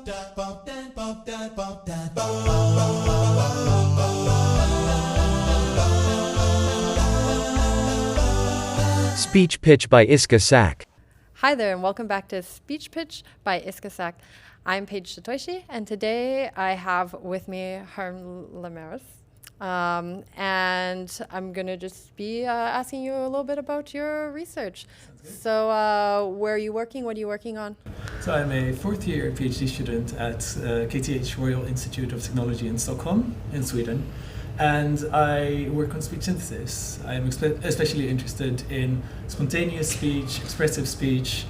Speech Pitch by Iska Sak. Hi there, and welcome back to Speech Pitch by Iska Sak. I'm Paige Tuttösí, and today I have with me Harm Lameris. And I'm going to just be asking you a little bit about your research. So where are you working? What are you working on? So I'm a fourth-year PhD student at KTH Royal Institute of Technology in Stockholm, in Sweden. And I work on speech synthesis. I'm especially interested in spontaneous speech, expressive speech,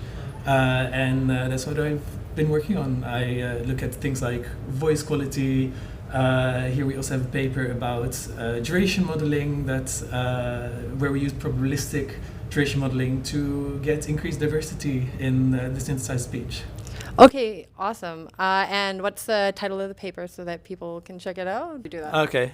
and that's what I've been working on. I look at things like voice quality. Here we also have a paper about duration modeling, where we use probabilistic duration modeling to get increased diversity in the synthesized speech. Okay, awesome. And what's the title of the paper so that people can check it out? Do that. Okay,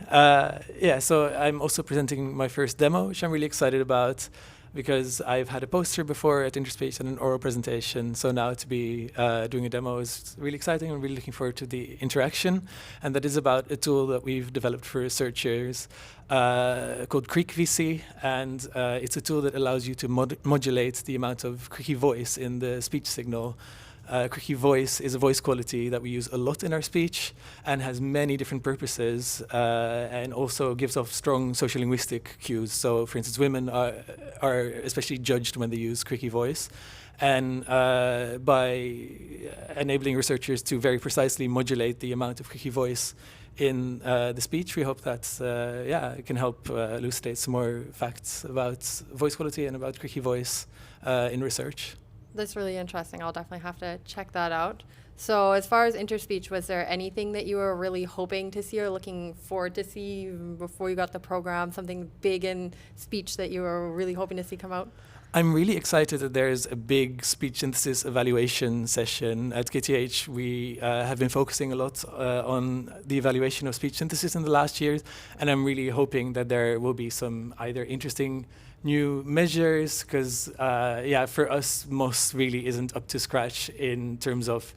so I'm also presenting my first demo, which I'm really excited about because I've had a poster before at Interspeech and an oral presentation. So now to be doing a demo is really exciting. I'm really looking forward to the interaction. And that is about a tool that we've developed for researchers called CreakVC. And it's a tool that allows you to modulate the amount of creaky voice in the speech signal. Creaky voice is a voice quality that we use a lot in our speech and has many different purposes and also gives off strong social linguistic cues. So, for instance, women are especially judged when they use creaky voice. And by enabling researchers to very precisely modulate the amount of creaky voice in the speech, we hope that it can help elucidate some more facts about voice quality and about creaky voice in research. That's really interesting. I'll definitely have to check that out. So as far as Interspeech, was there anything that you were really hoping to see or looking forward to see before you got the program, something big in speech that you were really hoping to see come out? I'm really excited that there's a big speech synthesis evaluation session. At KTH, we have been focusing a lot on the evaluation of speech synthesis in the last years, and I'm really hoping that there will be some either interesting new measures, because for us, MOS really isn't up to scratch in terms of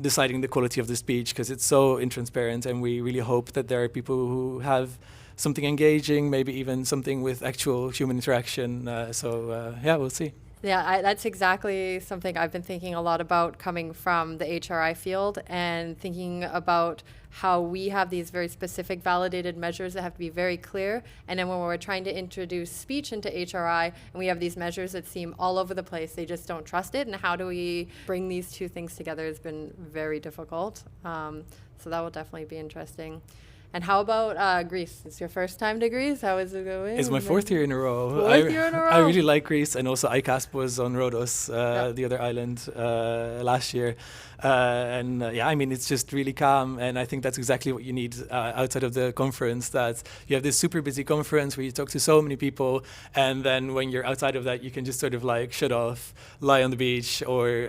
deciding the quality of the speech, because it's so intransparent, and we really hope that there are people who have something engaging, maybe even something with actual human interaction. We'll see. Yeah, that's exactly something I've been thinking a lot about coming from the HRI field and thinking about how we have these very specific validated measures that have to be very clear. And then when we're trying to introduce speech into HRI and we have these measures that seem all over the place, they just don't trust it. And how do we bring these two things together has been very difficult. So that will definitely be interesting. And how about Greece? It's your first time to Greece? How is it going? It's my fourth year in a row. Fourth year in a row? I really like Greece, and also ICASP was on Rhodos, the other island, last year. It's just really calm, and I think that's exactly what you need outside of the conference, that you have this super busy conference where you talk to so many people, and then when you're outside of that, you can just sort of like shut off, lie on the beach, or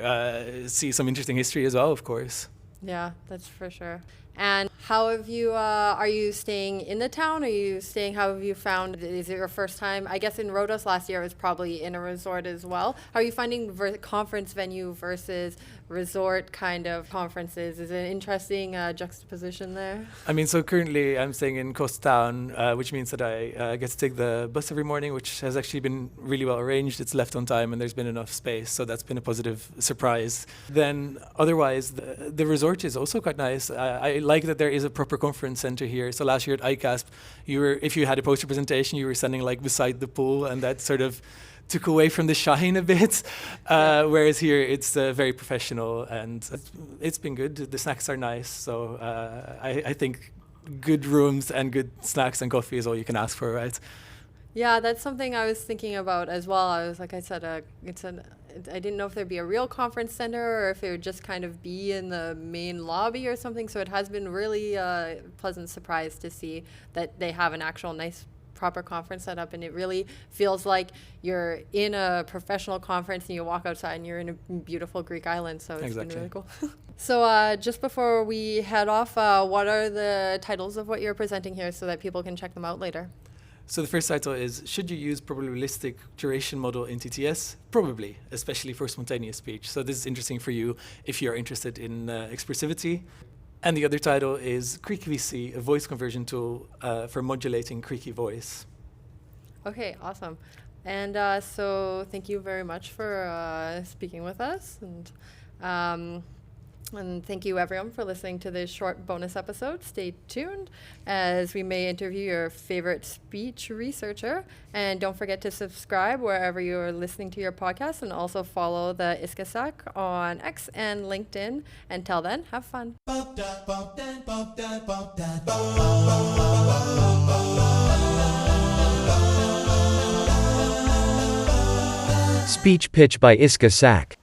see some interesting history as well, of course. Yeah, that's for sure. And how have you, are you staying in the town? How have you found, is it your first time? I guess in Rhodos last year it was probably in a resort as well. How are you finding conference venue versus resort kind of conferences? Is it an interesting juxtaposition there? I mean, so currently I'm staying in Coast Town, which means that I get to take the bus every morning, which has actually been really well arranged. It's left on time and there's been enough space, so that's been a positive surprise. Then otherwise, the resort is also quite nice. I like that there is a proper conference center here. So last year at ICASP, if you had a poster presentation, you were standing like beside the pool, and that sort of took away from the shine a bit. Whereas here it's very professional, and it's been good. The snacks are nice, so I think good rooms and good snacks and coffee is all you can ask for, right? Yeah, that's something I was thinking about as well. I was like I said, I didn't know if there'd be a real conference center or if it would just kind of be in the main lobby or something. So it has been really a pleasant surprise to see that they have an actual nice proper conference setup, and it really feels like you're in a professional conference and you walk outside and you're in a beautiful Greek island. So it's been really cool. So just before we head off, what are the titles of what you're presenting here so that people can check them out later? So the first title is, should you use probabilistic duration model in TTS? Probably, especially for spontaneous speech. So this is interesting for you if you're interested in expressivity. And the other title is CreakyVC, a voice conversion tool for modulating creaky voice. Okay, awesome. And so thank you very much for speaking with us. And thank you, everyone, for listening to this short bonus episode. Stay tuned as we may interview your favorite speech researcher. And don't forget to subscribe wherever you are listening to your podcast, and also follow the ISCASAC on X and LinkedIn. Until then, have fun. Speech pitch by ISCASAC.